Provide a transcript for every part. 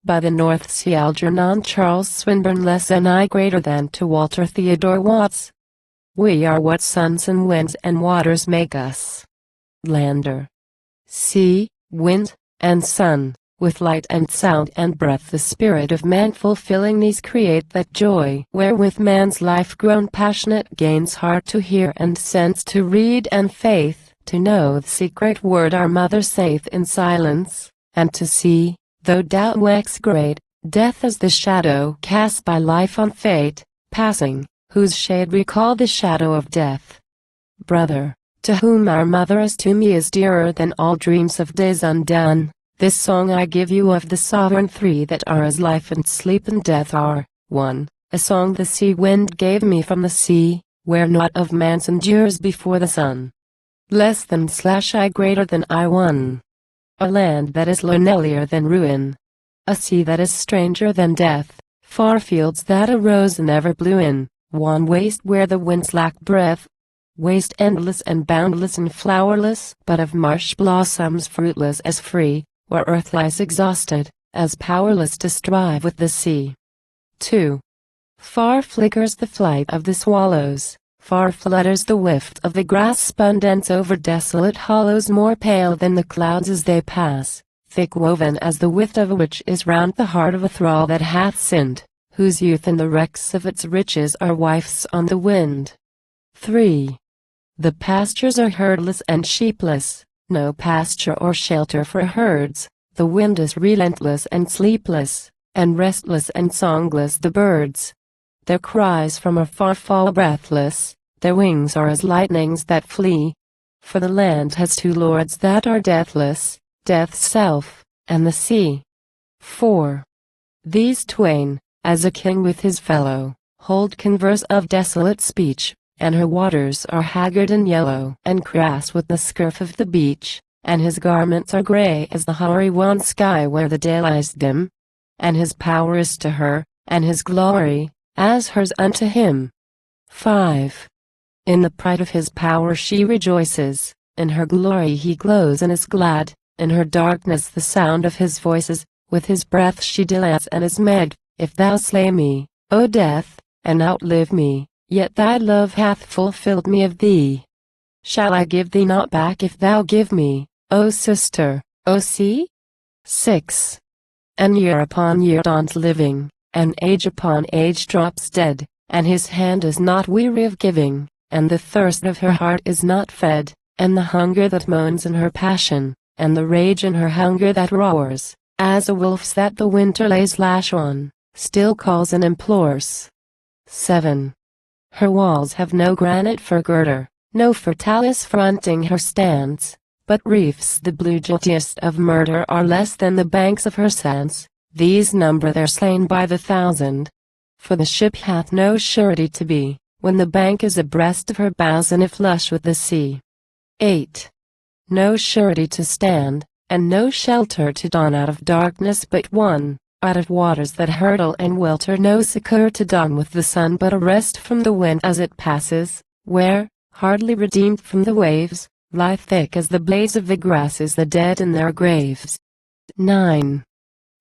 By the North Sea, Algernon, Charles Swinburne, less than I, greater than to Walter Theodore Watts. We are what suns and winds and waters make us. Lander. Sea, wind, and sun, with light and sound and breath, the spirit of man fulfilling these create that joy wherewith man's life grown passionate gains heart to hear and sense to read and faith to know the secret word our mother saith in silence, and to see, though doubt wax great, death is the shadow cast by life on fate, passing, whose shade recall the shadow of death. Brother, to whom our mother as to me is dearer than all dreams of days undone, this song I give you of the sovereign three that are as life and sleep and death are, 1. A song the sea wind gave me from the sea, where naught of man's endures before the sun. Less than / I, greater than I. 1. A land that is lonelier than ruin. A sea that is stranger than death. Far fields that a rose never blew in. One waste where the winds lack breath. Waste endless and boundless and flowerless, but of marsh blossoms fruitless as free, where earth lies exhausted, as powerless to strive with the sea. 2. Far flickers the flight of the swallows. Far flutters the whift of the grass spun dense over desolate hollows, more pale than the clouds as they pass, thick woven as the width of a witch is round the heart of a thrall that hath sinned, whose youth and the wrecks of its riches are wafts on the wind. 3. The pastures are herdless and sheepless, no pasture or shelter for herds, the wind is relentless and sleepless, and restless and songless the birds. Their cries from afar fall breathless, their wings are as lightnings that flee. For the land has two lords that are deathless, death's self, and the sea. 4. These twain, as a king with his fellow, hold converse of desolate speech, and her waters are haggard and yellow and crass with the scurf of the beach, and his garments are grey as the hoary wan sky where the day lies dim. And his power is to her, and his glory, as hers unto him. 5. In the pride of his power she rejoices, in her glory he glows and is glad, in her darkness the sound of his voices, with his breath she delights and is mad. If thou slay me, O death, and outlive me, yet thy love hath fulfilled me of thee. Shall I give thee not back if thou give me, O sister, O sea? 6. And year upon year dawns living, and age upon age drops dead, and his hand is not weary of giving, and the thirst of her heart is not fed, and the hunger that moans in her passion, and the rage in her hunger that roars, as a wolf's that the winter lays lash on, still calls and implores. 7. Her walls have no granite for girder, no fortalice fronting her stands, but reefs the blue guiltiest of murder are less than the banks of her sands. These number their slain by the thousand. For the ship hath no surety to be, when the bank is abreast of her bows and aflush with the sea. 8. No surety to stand, and no shelter to dawn out of darkness but one, out of waters that hurtle and welter, no succor to dawn with the sun but a rest from the wind as it passes, where, hardly redeemed from the waves, lie thick as the blades of the grasses the dead in their graves. 9.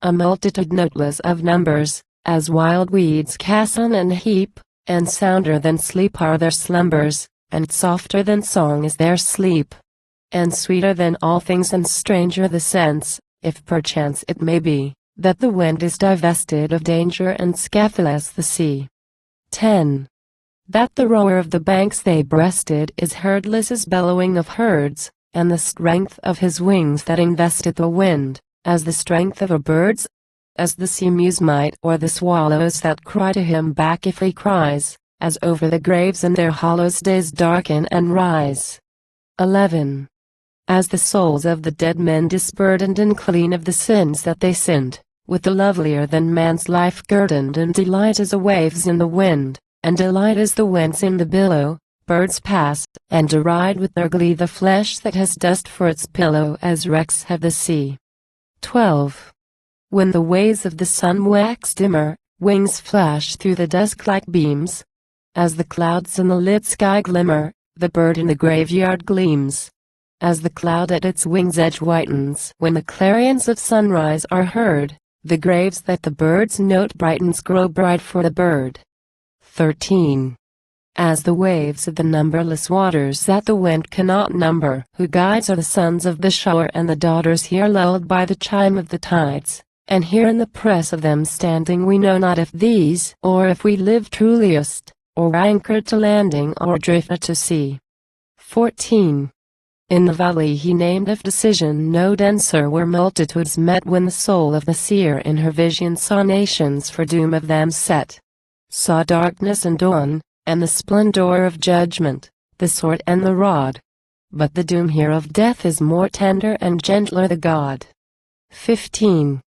A multitude noteless of numbers, as wild weeds cast on an heap, and sounder than sleep are their slumbers, and softer than song is their sleep, and sweeter than all things and stranger the sense, if perchance it may be, that the wind is divested of danger and scatheless the sea. 10. That the roar of the banks they breasted is herdless as bellowing of herds, and the strength of his wings that invested the wind, as the strength of a bird's, as the sea mews might or the swallows that cry to him back if he cries, as over the graves in their hollows days darken and rise. 11. As the souls of the dead men disburdened and clean of the sins that they sinned, with the lovelier than man's life guerdoned, and delight as the waves in the wind, and delight as the winds in the billow, birds pass, and deride with their glee the flesh that has dust for its pillow as wrecks have the sea. 12. When the ways of the sun wax dimmer, wings flash through the dusk like beams. As the clouds in the lit sky glimmer, the bird in the graveyard gleams. As the cloud at its wing's edge whitens when the clarions of sunrise are heard, The graves that the bird's note brightens grow bright for the bird. 13. As the waves of the numberless waters that the wind cannot number, who guides are the sons of the shore and the daughters here lulled by the chime of the tides, and here in the press of them standing we know not if these, or if we live truliest, or anchored to landing or drifted to sea. 14. In the valley he named of decision no denser where multitudes met when the soul of the seer in her vision saw nations for doom of them set. Saw darkness and dawn, and the splendor of judgment, the sword and the rod. But the doom here of death is more tender and gentler the God. 15.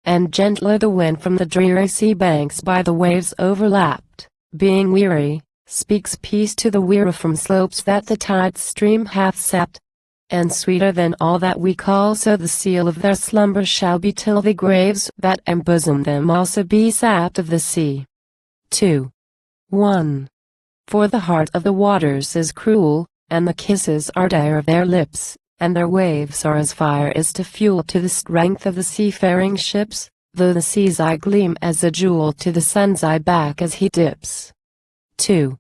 And gentler the wind from the dreary sea banks by the waves overlapped, being weary, speaks peace to the weary from slopes that the tide stream hath sapped. And sweeter than all that we call so the seal of their slumber shall be till the graves that embosom them also be sapped of the sea. 2. 1. For the heart of the waters is cruel, and the kisses are dire of their lips, and their waves are as fire is to fuel to the strength of the seafaring ships, though the sea's eye gleam as a jewel to the sun's eye back as he dips. 2.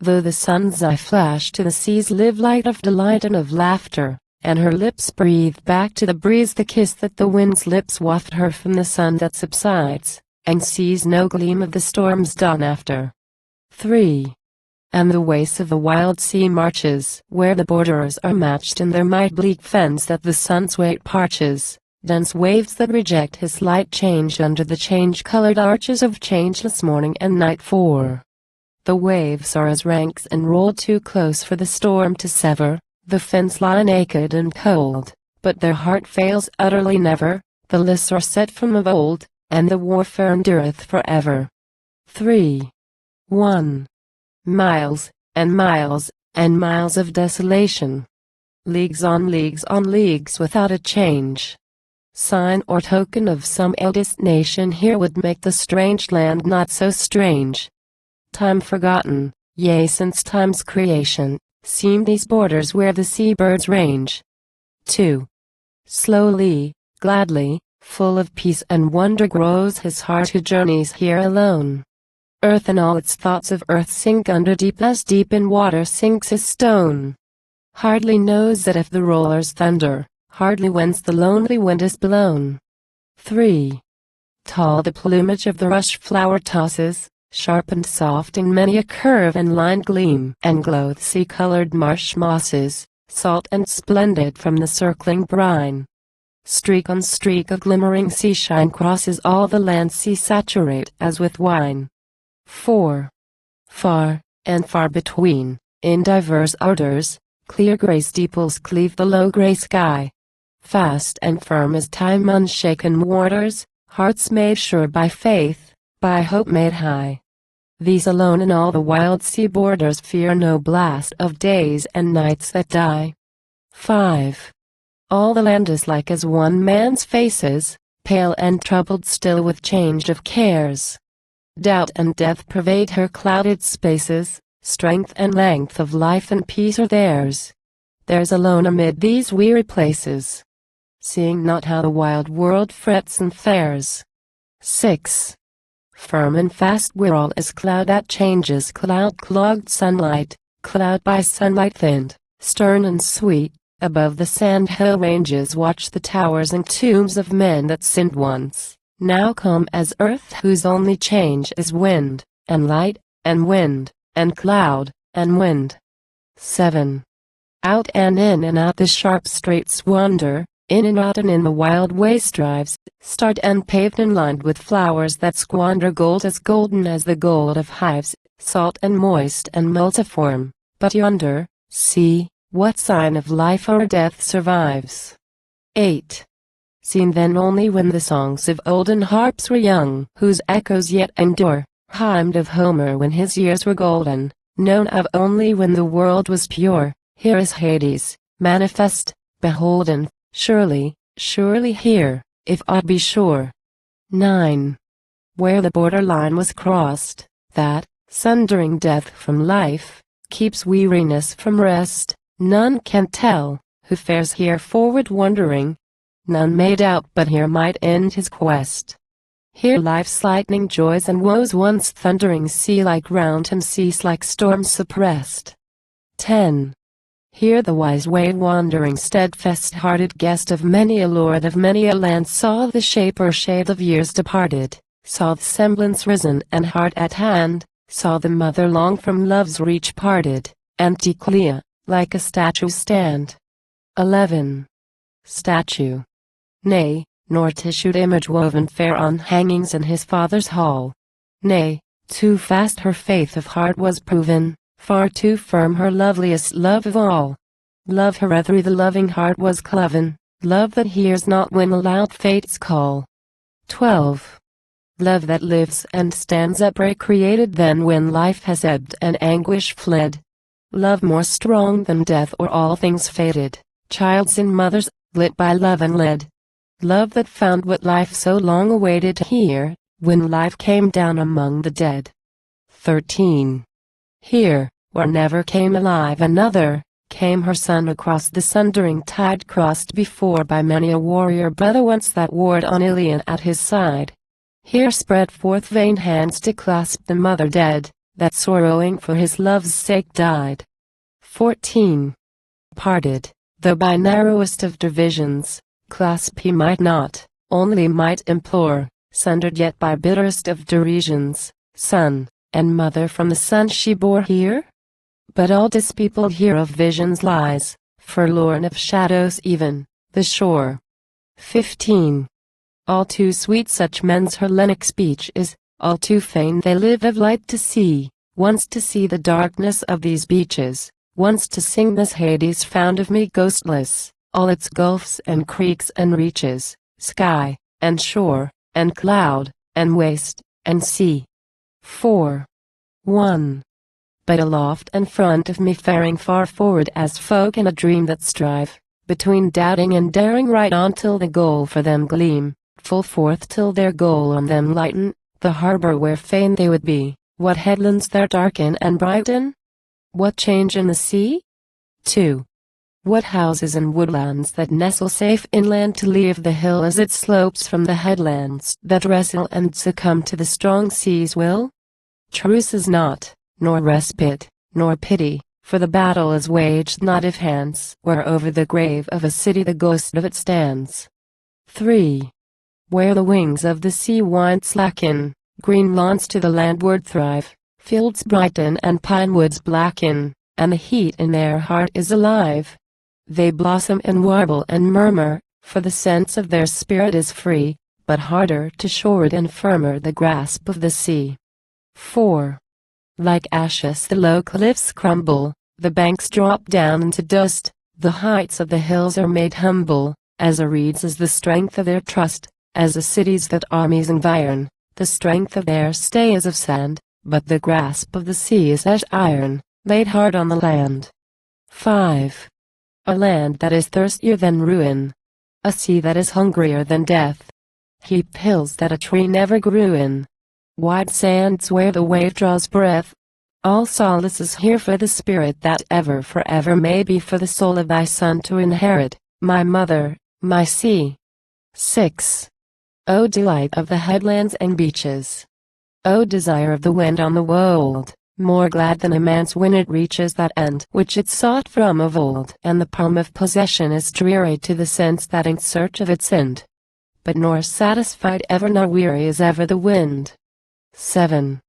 Though the sun's eye flash to the sea's live light of delight and of laughter, and her lips breathe back to the breeze the kiss that the wind's lips waft her from the sun that subsides, and sees no gleam of the storm's dawn after. 3. And the wastes of the wild sea marches, where the borderers are matched in their might bleak fens that the sun's weight parches, dense waves that reject his light change under the change-colored arches of changeless morning and night. 4. The waves are as ranks and roll too close for the storm to sever, the fens lie naked and cold, but their heart fails utterly never, the lists are set from of old, and the warfare endureth forever. 3. 1. Miles, and miles, and miles of desolation. Leagues on leagues without a change. Sign or token of some eldest nation here would make the strange land not so strange. Time forgotten, yea since time's creation, seem these borders where the sea-birds range. 2. Slowly, gladly, full of peace and wonder grows his heart who journeys here alone. Earth and all its thoughts of earth sink under deep as deep in water sinks his stone. Hardly knows that if the rollers thunder, hardly whence the lonely wind is blown. 3. Tall the plumage of the rush flower tosses, sharp and soft in many a curve and line gleam and glow the sea-colored marsh mosses, salt and splendid from the circling brine. Streak on streak a glimmering sea shine crosses all the land sea saturate as with wine. 4. Far, and far between, in diverse ardors, clear gray steeples cleave the low gray sky. Fast and firm as time unshaken waters, hearts made sure by faith, by hope made high. These alone in all the wild sea borders fear no blast of days and nights that die. 5. All the land is like as one man's faces, pale and troubled still with change of cares. Doubt and death pervade her clouded spaces, strength and length of life and peace are theirs. Theirs alone amid these weary places, seeing not how the wild world frets and fares. 6. Firm and fast we're all as cloud that changes cloud-clogged sunlight, cloud by sunlight thinned, stern and sweet, above the sand-hill ranges watch the towers and tombs of men that sinned once. Now calm as earth whose only change is wind, and light, and wind, and cloud, and wind. 7. Out and out the sharp straits wander, in and out and in the wild way strives, starred and paved and lined with flowers that squander gold as golden as the gold of hives, salt and moist and multiform, but yonder, see, what sign of life or death survives. 8. Seen then only when the songs of olden harps were young, whose echoes yet endure, hymned of Homer when his years were golden, known of only when the world was pure. Here is Hades, manifest, beholden, surely, surely here, if aught be sure. 9. Where the border line was crossed, that, sundering death from life, keeps weariness from rest, none can tell, who fares here forward wondering. None may doubt but here might end his quest. Here life's lightning joys and woes once thundering sea like round him cease like storms suppressed. 10. Here the wise way-wandering steadfast-hearted guest of many a lord of many a land saw the shape or shade of years departed, saw the semblance risen and heart at hand, saw the mother long from love's reach parted, empty clear, like a statue stand. 11. Statue. Nay, nor tissued image woven fair on hangings in his father's hall. Nay, too fast her faith of heart was proven, far too firm her loveliest love of all. Love her through the loving heart was cloven, love that hears not when aloud fate's call. 12. Love that lives and stands up recreated then when life has ebbed and anguish fled. Love more strong than death or all things fated, child's in mothers, lit by love and led. Love that found what life so long awaited here, when life came down among the dead. 13. Here, where never came alive another, came her son across the sundering tide crossed before by many a warrior brother once that warred on Ilion at his side. Here spread forth vain hands to clasp the mother dead, that sorrowing for his love's sake died. 14. Parted, though by narrowest of divisions, clasp he might not, only might implore, sundered yet by bitterest of derisions, son and mother from the son she bore here? But all dispeopled here of visions lies, forlorn of shadows even, the shore. 15. All too sweet such men's Hellenic speech is, all too fain they live of light to see, once to see the darkness of these beaches, once to sing this Hades found of me ghostless, all its gulfs and creeks and reaches, sky, and shore, and cloud, and waste, and sea. 4. 1. But aloft and front of me faring far forward as folk in a dream that strive, between doubting and daring right on till the goal for them gleam, full forth till their goal on them lighten, the harbor where fain they would be, what headlands there darken and brighten? What change in the sea? 2. What houses and woodlands that nestle safe inland to leave the hill as it slopes from the headlands that wrestle and succumb to the strong sea's will? Truce is not, nor respite, nor pity, for the battle is waged not if hands where over the grave of a city the ghost of it stands. 3. Where the wings of the sea wind slacken, green lawns to the landward thrive, fields brighten and pine woods blacken, and the heat in their heart is alive. They blossom and warble and murmur, for the sense of their spirit is free, but harder to shoreward and firmer the grasp of the sea. 4. Like ashes the low cliffs crumble, the banks drop down into dust, the heights of the hills are made humble, as a reed's is the strength of their trust, as the cities that armies environ, the strength of their stay is of sand, but the grasp of the sea is as iron, laid hard on the land. 5. A land that is thirstier than ruin, a sea that is hungrier than death, heaped hills that a tree never grew in, wide sands where the wave draws breath. All solace is here for the spirit that ever forever may be for the soul of thy son to inherit, my mother, my sea. 6. O delight of the headlands and beaches! O desire of the wind on the wold, more glad than a man's when it reaches that end which it sought from of old, and the palm of possession is dreary to the sense that in search of its end. But nor satisfied ever nor weary is ever the wind. 7.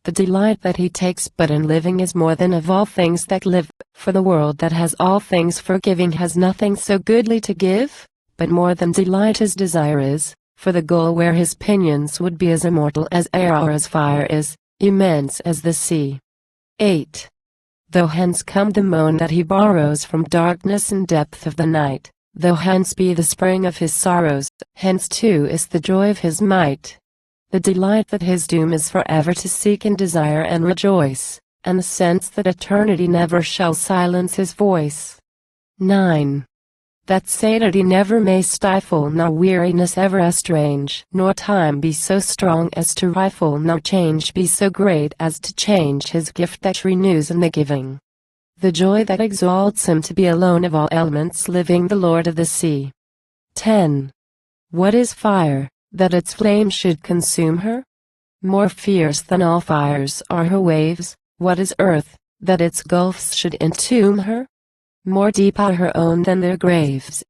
The delight that he takes but in living is more than of all things that live, for the world that has all things for giving has nothing so goodly to give, but more than delight his desire is, for the goal where his pinions would be as immortal as air or as fire is, immense as the sea. 8. Though hence come the moan that he borrows from darkness and depth of the night, though hence be the spring of his sorrows, hence too is the joy of his might. The delight that his doom is forever to seek and desire and rejoice, and the sense that eternity never shall silence his voice. 9. That satiety never may stifle nor weariness ever estrange, nor time be so strong as to rifle nor change be so great as to change his gift that renews in the giving. The joy that exalts him to be alone of all elements living the lord of the sea. 10. What is fire, that its flame should consume her? More fierce than all fires are her waves. What is earth, that its gulfs should entomb her? More deep are her own than their graves.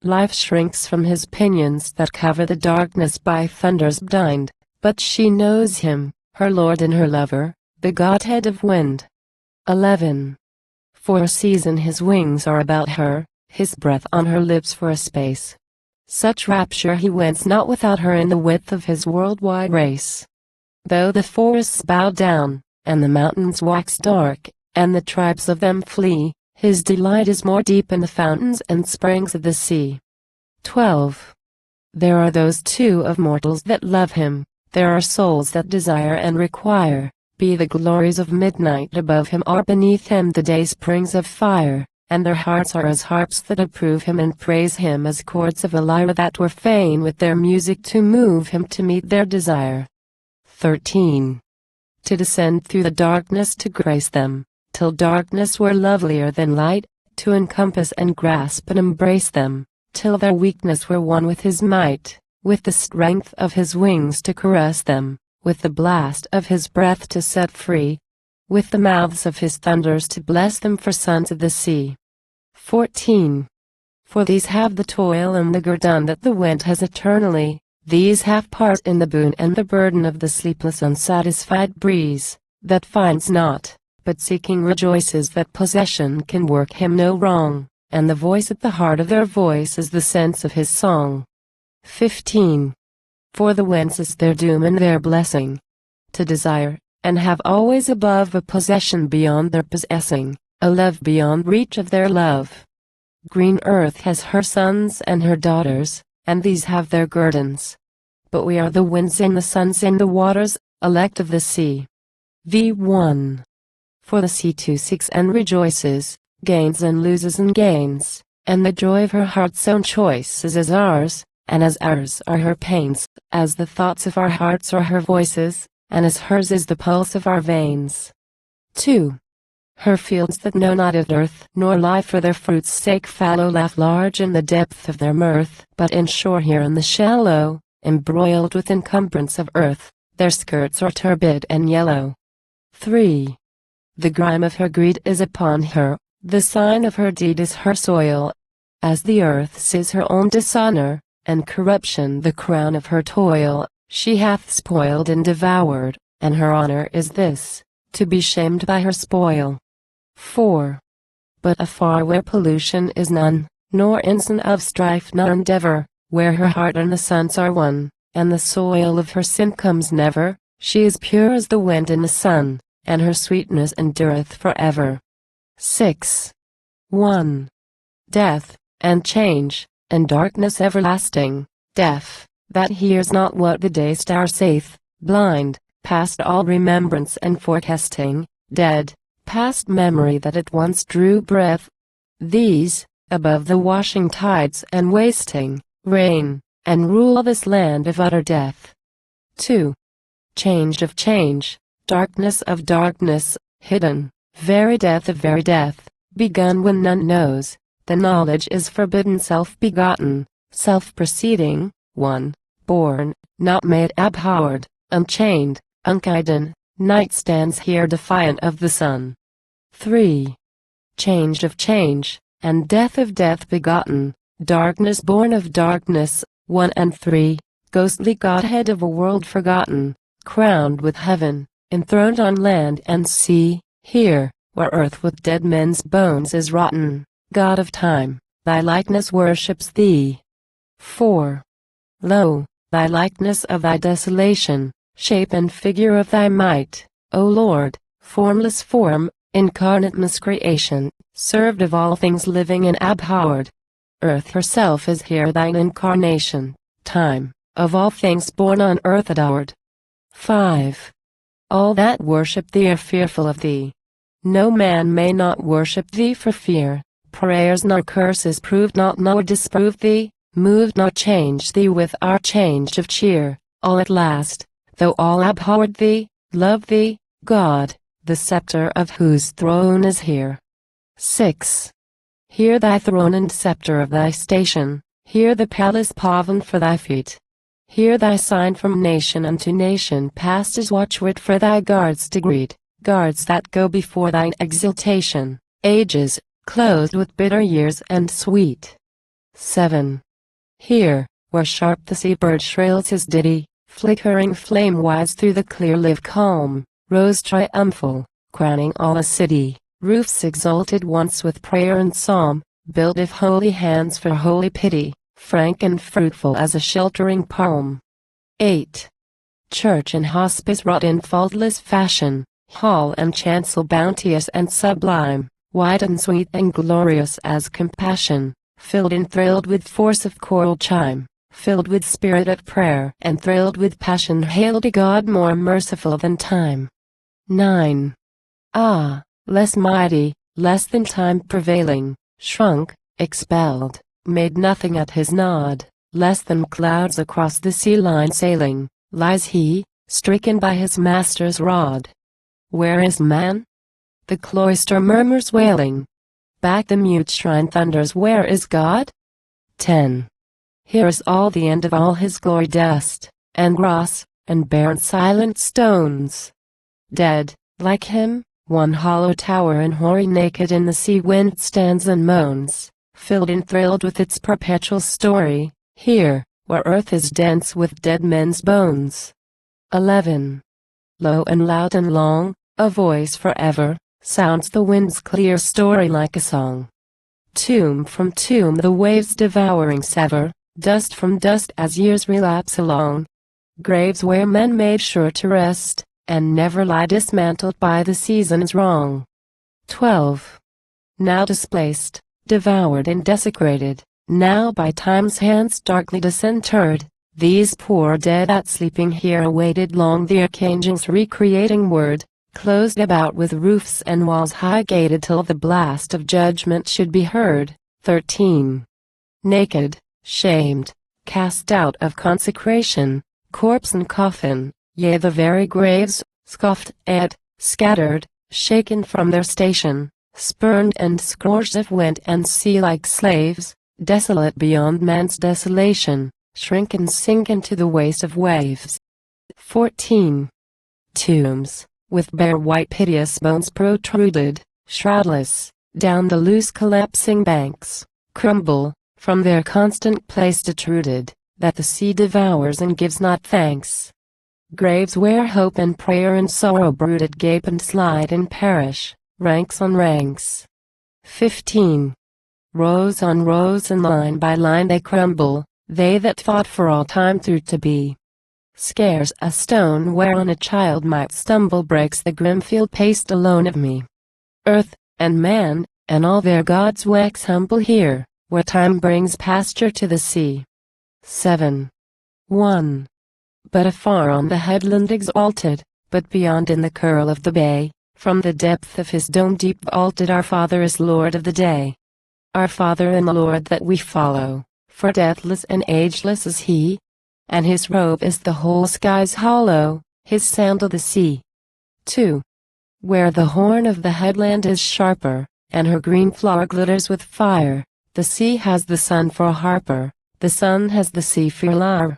Life shrinks from his pinions that cover the darkness by thunders blind, but she knows him, her lord and her lover, the Godhead of wind. 11. For a season his wings are about her, his breath on her lips for a space. Such rapture he wends not without her in the width of his worldwide race. Though the forests bow down, and the mountains wax dark, and the tribes of them flee, his delight is more deep in the fountains and springs of the sea. 12. There are those too of mortals that love him, there are souls that desire and require, be the glories of midnight above him or beneath him the day springs of fire, and their hearts are as harps that approve him and praise him as chords of a lyre that were fain with their music to move him to meet their desire. 13. To descend through the darkness to grace them, till darkness were lovelier than light, to encompass and grasp and embrace them, till their weakness were one with his might, with the strength of his wings to caress them, with the blast of his breath to set free, with the mouths of his thunders to bless them for sons of the sea. 14. For these have the toil and the guerdon that the wind has eternally, these have part in the boon and the burden of the sleepless unsatisfied breeze, that finds not, but seeking rejoices that possession can work him no wrong, and the voice at the heart of their voice is the sense of his song. 15. For the whence is their doom and their blessing? To desire, and have always above a possession beyond their possessing, a love beyond reach of their love. Green earth has her sons and her daughters, and these have their guerdons. But we are the winds and the suns and the waters, elect of the sea. V1. For the sea too seeks and rejoices, gains and loses and gains, and the joy of her heart's own choice is as ours, and as ours are her pains, as the thoughts of our hearts are her voices, and as hers is the pulse of our veins. 2. Her fields that know not of earth nor life for their fruit's sake fallow laugh large in the depth of their mirth, but inshore here in the shallow, embroiled with encumbrance of earth, their skirts are turbid and yellow. 3. The grime of her greed is upon her, the sign of her deed is her soil. As the earth's is her own dishonor, and corruption the crown of her toil, she hath spoiled and devoured, and her honor is this, to be shamed by her spoil. 4. But afar where pollution is none, nor ensign of strife nor endeavor, where her heart and the suns are one, and the soil of her sin comes never, she is pure as the wind and the sun, and her sweetness endureth forever. 6. 1. Death, and change, and darkness everlasting, deaf, that hears not what the day star saith, blind, past all remembrance and forecasting, dead, past memory that at once drew breath. These, above the washing tides and wasting, reign, and rule this land of utter death. 2. Change of change, darkness of darkness, hidden, very death of very death, begun when none knows, the knowledge is forbidden self-begotten, self-proceeding, one, born, not made abhorred, unchained, unguided, night stands here defiant of the sun. 3. Change of change, and death of death begotten, darkness born of darkness, 1 and 3, ghostly Godhead of a world forgotten, crowned with heaven, enthroned on land and sea, here, where earth with dead men's bones is rotten, God of time, thy likeness worships thee. 4. Lo, thy likeness of thy desolation, shape and figure of thy might, O Lord, formless form, incarnate miscreation, served of all things living and abhorred. Earth herself is here thine incarnation, time, of all things born on earth adored. 5. All that worship thee are fearful of thee. No man may not worship thee for fear, prayers nor curses prove not nor disprove thee, moved nor change thee with our change of cheer, all at last, though all abhorred thee, love thee, God, the scepter of whose throne is here. 6. Here thy throne and scepter of thy station, here the palace paven for thy feet. Here thy sign from nation unto nation passed is watchword for thy guards to greet, guards that go before thine exaltation, ages, clothed with bitter years and sweet. 7. Here, where sharp the sea-bird shrills his ditty, flickering flame-wise through the clear live calm, rose triumphal, crowning all a city, roofs exalted once with prayer and psalm, built of holy hands for holy pity, frank and fruitful as a sheltering palm. 8. Church and hospice wrought in faultless fashion, hall and chancel bounteous and sublime, wide and sweet and glorious as compassion, filled and thrilled with force of choral chime, filled with spirit of prayer and thrilled with passion hailed a God more merciful than time. 9. Ah, less mighty, less than time prevailing, shrunk, expelled, made nothing at his nod, less than clouds across the sea line sailing, lies he, stricken by his master's rod. Where is man? The cloister murmurs wailing. Back the mute shrine thunders, where is God? 10. Here is all the end of all his glory, dust, and grass, and barren silent stones. Dead, like him, one hollow tower and hoary naked in the sea wind stands and moans, filled and thrilled with its perpetual story, here, where earth is dense with dead men's bones. 11. Low and loud and long, a voice forever, sounds the wind's clear story like a song. Tomb from tomb the waves devouring sever, dust from dust as years relapse along. Graves where men made sure to rest, and never lie dismantled by the season's wrong. 12. Now displaced, devoured and desecrated, now by time's hands darkly disinterred, these poor dead at sleeping here awaited long the archangel's recreating word, closed about with roofs and walls high gated till the blast of judgment should be heard. 13. Naked, shamed, cast out of consecration, corpse and coffin, yea the very graves, scoffed at, scattered, shaken from their station, spurned and scourged of wind and sea like slaves, desolate beyond man's desolation, shrink and sink into the waste of waves. 14. Tombs, with bare white piteous bones protruded, shroudless, down the loose collapsing banks, crumble, from their constant place detruded, that the sea devours and gives not thanks. Graves where hope and prayer and sorrow brooded gape and slide and perish, ranks on ranks. 15. Rows on rows and line by line they crumble, they that fought for all time through to be. Scarce a stone whereon a child might stumble breaks the grim field paced alone of me. Earth, and man, and all their gods wax humble here, where time brings pasture to the sea. 7. 1. But afar on the headland exalted, but beyond in the curl of the bay, from the depth of his dome deep vaulted our Father is Lord of the day. Our Father and the Lord that we follow, for deathless and ageless is he, and his robe is the whole sky's hollow, his sandal the sea. 2. Where the horn of the headland is sharper, and her green floor glitters with fire, the sea has the sun for a harper, the sun has the sea for a lyre.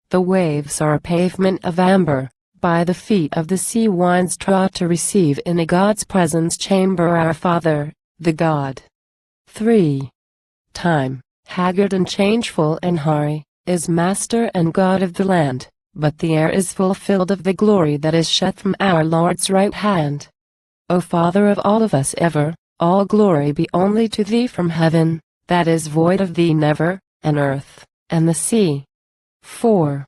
The waves are a pavement of amber, by the feet of the sea winds trod to receive in a God's presence chamber our Father, the God. 3. Time, haggard and changeful and hoary, is master and God of the land, but the air is fulfilled of the glory that is shed from our Lord's right hand. O Father of all of us ever, all glory be only to thee from heaven, that is void of thee never, and earth, and the sea. 4.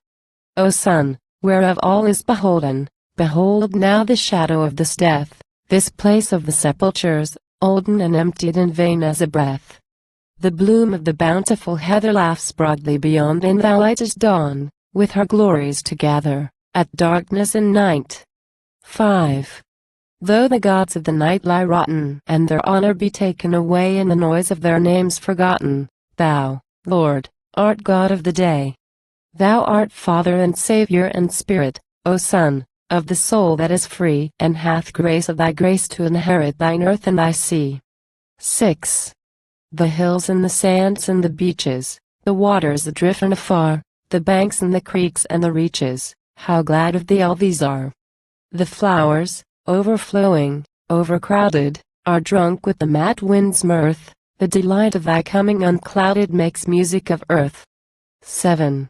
O Son, whereof all is beholden, behold now the shadow of this death, this place of the sepulchres, olden and emptied and vain as a breath. The bloom of the bountiful heather laughs broadly beyond in thou lightest dawn, with her glories together, at darkness and night. 5. Though the gods of the night lie rotten, and their honor be taken away and the noise of their names forgotten, thou, Lord, art God of the day. Thou art Father and Savior and Spirit, O Son, of the soul that is free and hath grace of thy grace to inherit thine earth and thy sea. 6. The hills and the sands and the beaches, the waters adrift and afar, The banks and the creeks and the reaches, how glad of thee all these are. The flowers, overflowing, overcrowded, are drunk with the mad wind's mirth. The delight of thy coming unclouded makes music of earth. 7.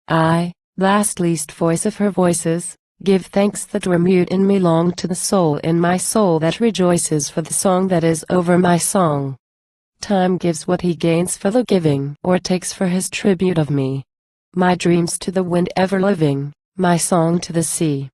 I, last least voice of her voices, give thanks that were mute in me long to the soul in my soul that rejoices for the song that is over my song. Time gives what he gains for the giving or takes for his tribute of me. My dreams to the wind ever living, my song to the sea.